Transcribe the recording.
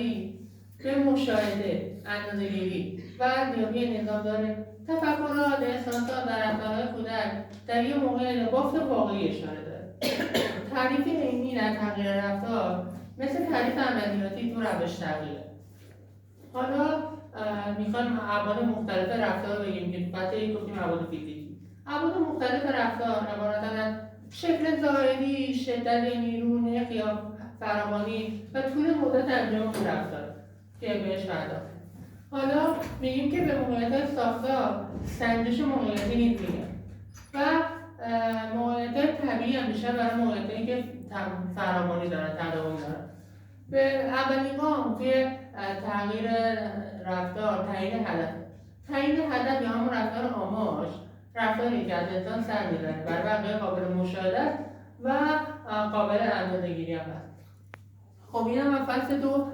رفتاری به مشاهده، اندازه‌گیری و ارزیابی نظامدار تفکرات، احساسات و رفتارهای کودک در یک موقع بافت واقعی اشاره داره. تعریف علمی در تغییر رفتار مثل تعریف عملیاتی تو روش تغییره. حالا میخوایم ابعاد مختلف رفتار رو بگیم که بعد گفتیم ابعاد فیزیکی. ابعاد مختلف رفتار عبارتند از شکل ظاهری، شدت نیرو، نرخ یا فراوانی و طول مدت انجام رفتار که بهش پرداختیم. حالا میگیم که به موقعیت ساختار سنجش موقعیتی نیز میگن و موقعیت طبیعی هم میشه برای موقعیتی که فراوانی دارن، تداوم دارن. به اولین گام توی تغییر رفتار تعیین هدف. تعیین هدف یا همون رفتار آماج، رفتاری که از انسان سر می‌بره، برای بقیه قابل مشاهده و قابل اندازه‌گیری هم هست. خب این هم فصل 2